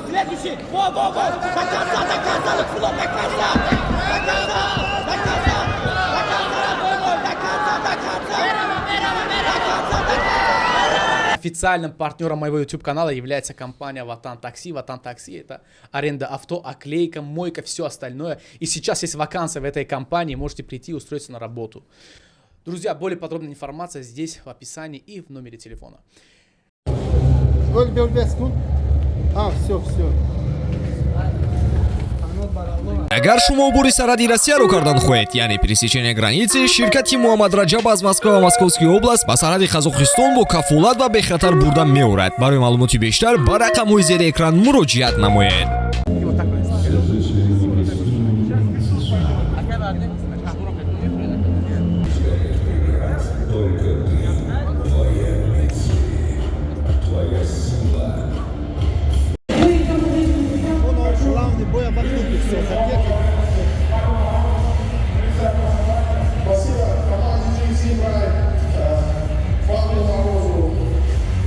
Следующий! Во! До конца! Лутфуло, до конца! Официальным партнером моего YouTube канала является компания Ватан Такси. Ватан Такси — это аренда авто, оклейка, мойка, все остальное. И сейчас есть вакансия в этой компании, можете прийти и устроиться на работу. Друзья, более подробная информация здесь в описании и в номере телефона. Все. Агар шумо убури саради Россияро кардан хоҳед, яъне пересечения границы, ширкати Муҳаммад Раҷаб аз Москва ва Московская область ба сарҳади Қазоқистон бо кафолат ва бехатар бурда меорад. Барои маълумоти бештар ба рақамҳои зери экран муроҷиат намоед.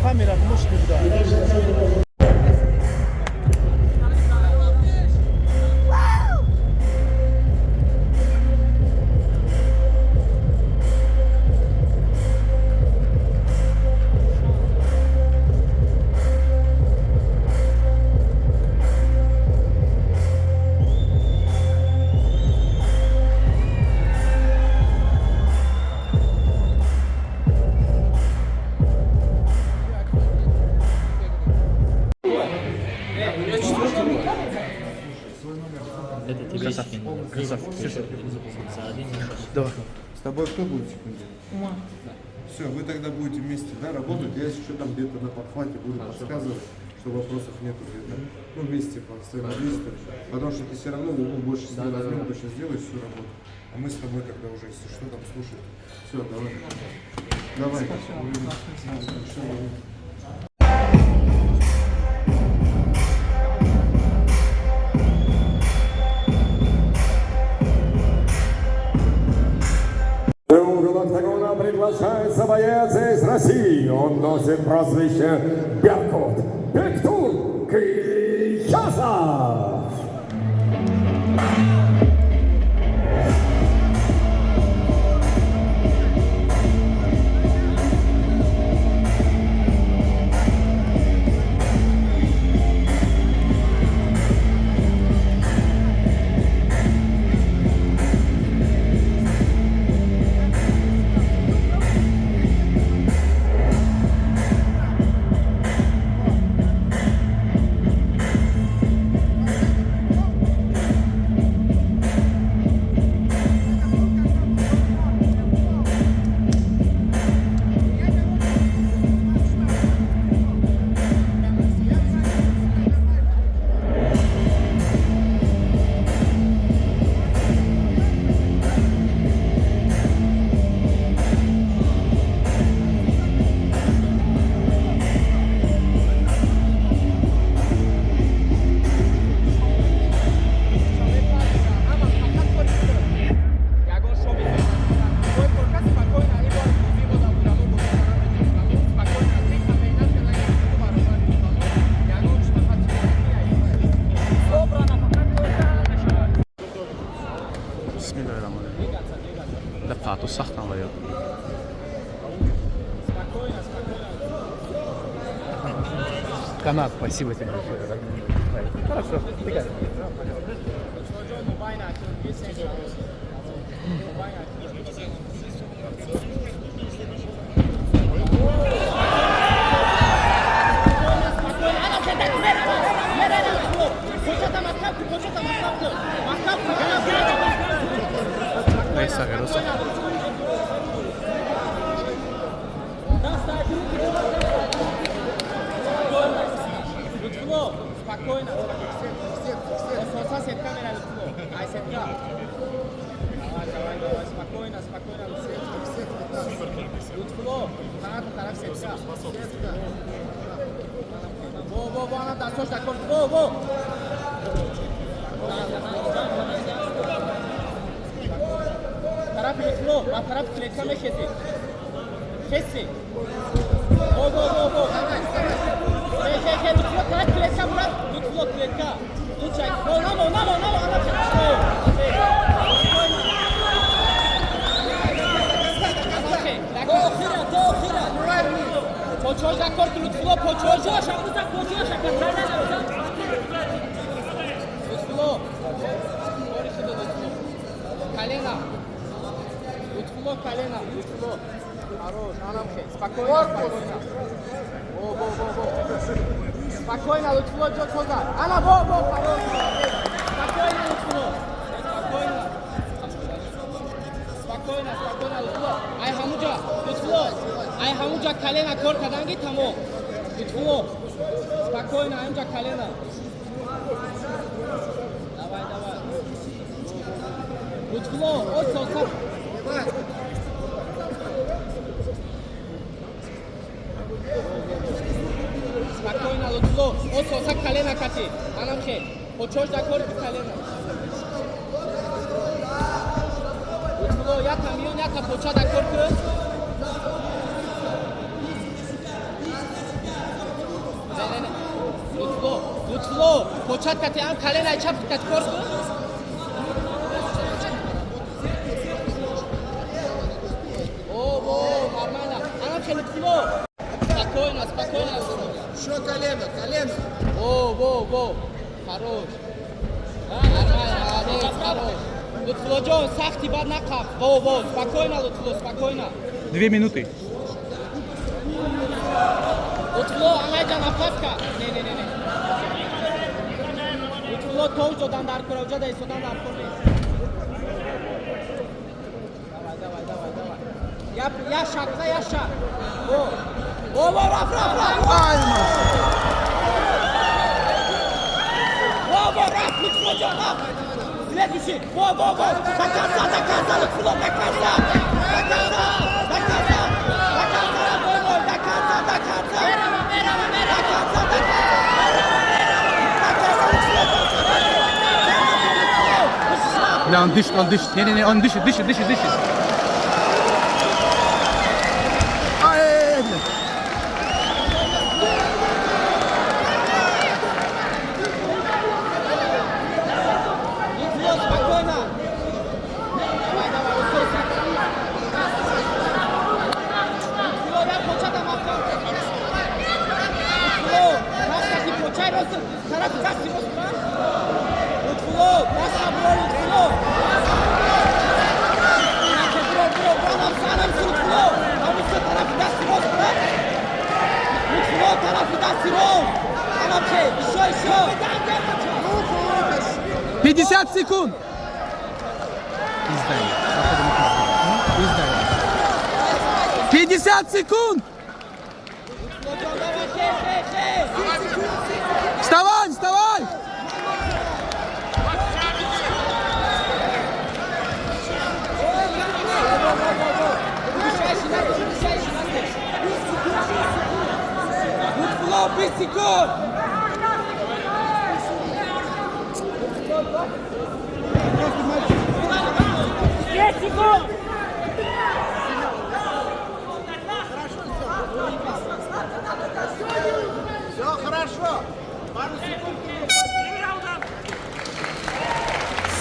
Камера мощный, да. Это тебе красавчик. Давай. С тобой кто будет секунде? Все, вы тогда будете вместе, да, работать. Я еще там где-то на подхвате буду подсказывать, что вопросов нету где-то. Ну, вместе по взаимодействию. Потому что ты все равно больше себе возьмем, ты сейчас сделаешь всю работу. А мы с тобой тогда уже, если что, там слушать. Все, давай. Давай. Октагона приглашается боец из России. Он носит прозвище Беркут Бектур Киясов. Лапату сахналıyor. Канат, спасибо тебе большое. Хорошо, Спокойно. Сетка камера Лутфуло. Ай, сетка. Давай. Спокойно. Лутфуло. Канату тарaf сетка. Во, она достаточно такой. Во. Тарaf Лутфуло, на тарaf клетка ме кеси. Кеси. Во. Ке, Лутфуло, тарaf клетка, Мурат. Лутфуло, клетка. Лучай. Намо, ана чекшо. Дохира. Почожа корт Лутфуло, почожа. Лутфуло. Колено. Лутфуло. Хорош, Анамхе. Спокойно. Во. Спокойно, Лутфуло, Джотоза. Ана, во, хорош. Спокойно, Лутфуло. Спокойно, Лутфуло. Ай хамуджа колено корт аданги тамо. Лутфуло. Спокойно, хамуджа колено. Давай. Лутфуло, отсо. Спокойно, Лутфуло. Отсо, колено кати. Анамхе. Почож да корт колено. Лутфуло, я поча да корт. Не. Лутфуло, почат кати ам колено чап кати корт. Нормально. Анамхе, Лутфуло. Спокойно. Еще колено. Во. Хорош. Нормально, молодец, хорош. Лутфуло Джон, сахти бад накап. Во. Спокойно, Лутфуло, спокойно. 2 минуты. Лутфуло, амайджа напаска. Не. Лутфуло тоуҷодан дар куравҷада истодан дар кур. Давай. Я шаг. Во, раф. Во, раф, Лутфуло Джон, раф. Следующий. Во. До конца, Лутфуло, до конца. Да, он дышит. Не, он дышит. Лутфуло, спокойно. Давай, устройся. Лутфуло, я почата мавка. Лутфуло, наска ти почай роз, тарaf касти роз. Лутфуло, наска бро, Лутфуло. Бро, санам Лутфуло. Намуска тарaf касти роз. Лутфуло, тарaf касти роз. Анамче, еще. 50 секунд. 50 секунд. Вставай. Лутфуло, 5 секунд. Все хорошо. Пару секунд.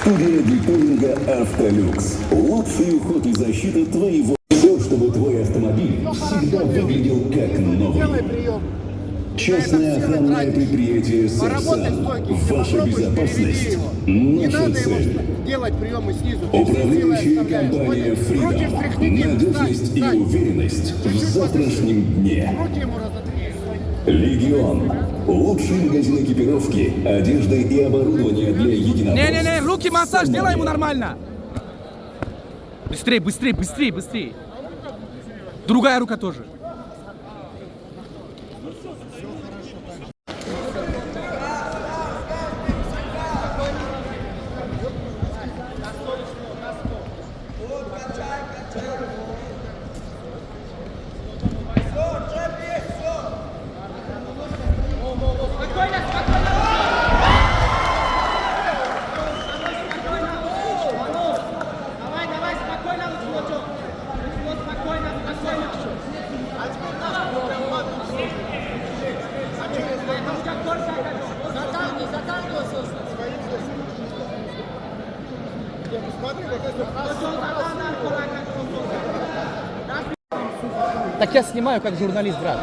Студия детейлинга «Автолюкс». Лучший уход и защита твоего. Все, чтобы твой автомобиль всегда выглядел как новый. Частное охранное предприятие «Саксан». Ваша безопасность – наша цель. Делать приемы снизу. Управляющая компания «Фридом». Надежность и уверенность в завтрашнем дне. «Легион». Лучший магазин экипировки, одежды и оборудования для единоборств. Не, руки массаж, делай ему нормально. Быстрее. Другая рука тоже. Давай, спокойно, Лутфуло. Так я снимаю как журналист, брат.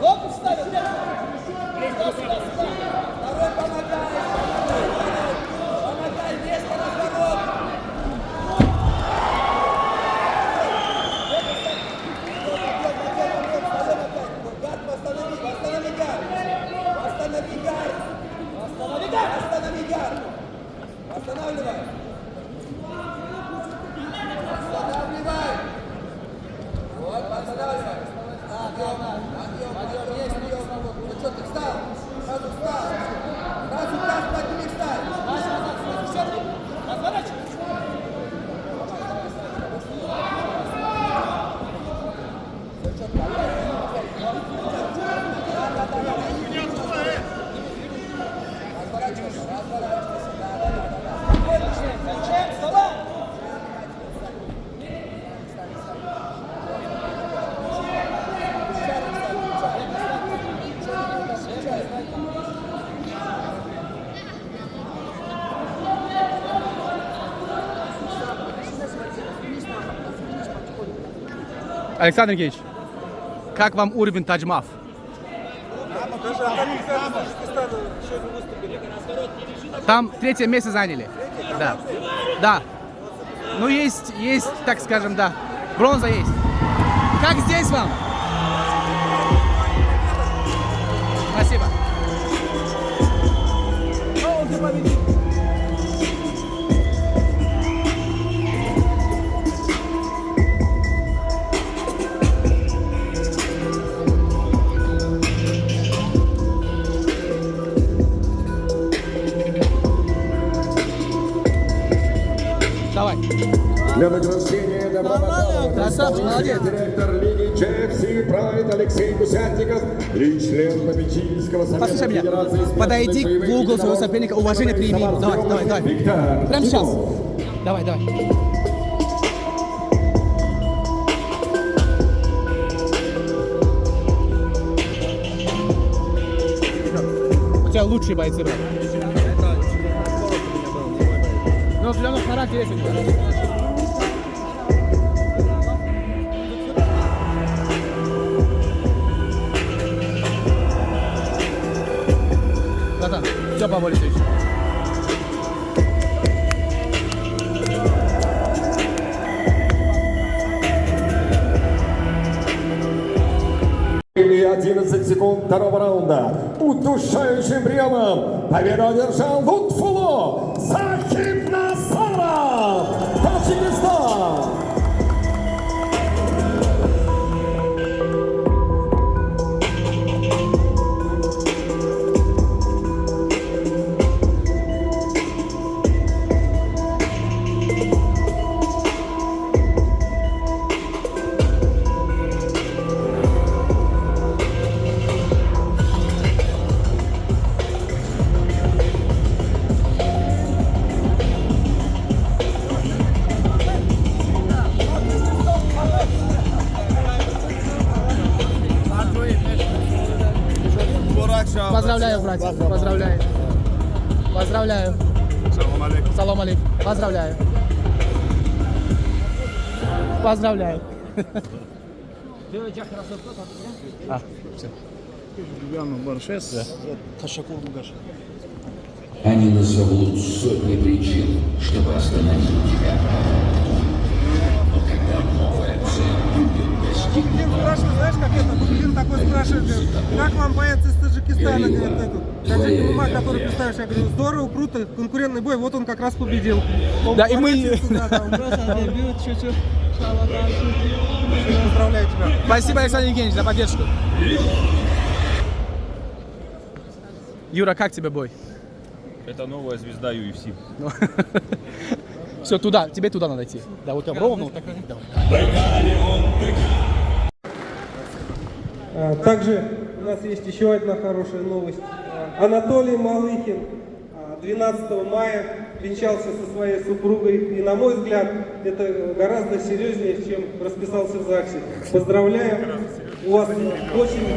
Локоть ставил. Александр Евгеньевич, как вам уровень таджмав? Там 3-е место заняли. Да. Да. Ну есть, так скажем, да. Бронза есть. Как здесь вам? Спасибо. Давай. Для награждения добро пожаловать. Красавчик, молодец. Директор Лиги ЧФС Прайд Алексей Гусятников и член попечительского совета Послушай меня. Федерации Подойди в угол своего соперника, уважение прими. Давай. Виктор Прямо сейчас. Титов. Давай. У тебя лучшие бойцы, брат. Но все равно характер есть у тебя. Братан, все по воле встречи. И 11 секунд второго раунда. Удушающим приемом победу одержал Лутфуло Захибнасаров, Таджикистан. Поздравляю, братья. Поздравляю. Салам алейкум. Поздравляю. Они назовут сотни причин, чтобы остановить тебя. Но когда новая цель будет достигнута, Спрашиваю, знаешь, как это? Блин такой спрашивает, говорит, как вам боец из Таджикистана, говорит, этот, Кумар, который представишь, я говорю, здорово, круто, конкурентный бой, вот он как раз победил. Да, и мы... Поздравляю тебя. Спасибо, Александр Евгеньевич, за поддержку. Юра, как тебе бой? Это новая звезда UFC. Все, туда, тебе туда надо идти. Да, вот там ровно, вот так. Давай. Также у нас есть еще одна хорошая новость. Анатолий Малыхин 12 мая венчался со своей супругой. И, на мой взгляд, это гораздо серьезнее, чем расписался в ЗАГСе. Поздравляем. У вас очень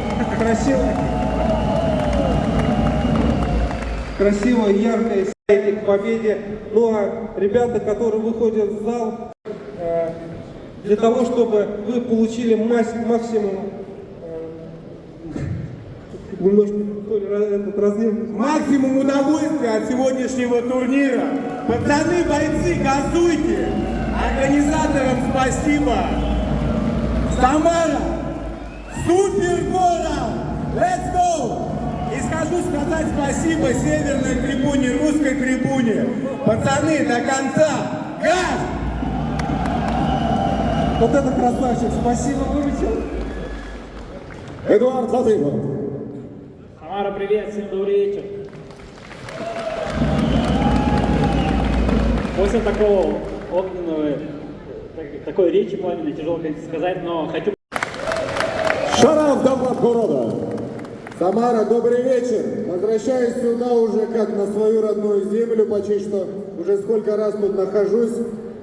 красиво, яркое сияние к победе. Ну а ребята, которые выходят в зал, для того, чтобы вы получили максимум максимум удовольствия от сегодняшнего турнира. Пацаны, бойцы, газуйте! Организаторам спасибо! Самара! Супер город! Let's go! И скажу сказать спасибо северной трибуне, русской трибуне. Пацаны, до конца! Газ! Вот это красавчик, спасибо, выручил. Эдуард Латыпов. Самара, привет, всем добрый вечер. После такого огненного, такой речи пламенной, тяжело, конечно, сказать, но хочу... Шаров Довлатгорода. Самара, добрый вечер. Возвращаюсь сюда уже как на свою родную землю, почти что уже сколько раз тут нахожусь.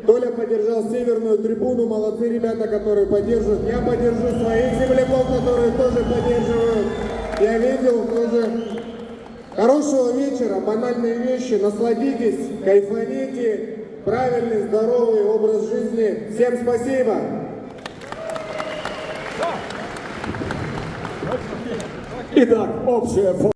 Толя поддержал северную трибуну, молодцы ребята, которые поддерживают. Я поддержу своих земляков, которые тоже поддерживают. Я видел тоже. Хорошего вечера, банальные вещи, насладитесь, кайфаните, правильный, здоровый образ жизни. Всем спасибо. Итак, общая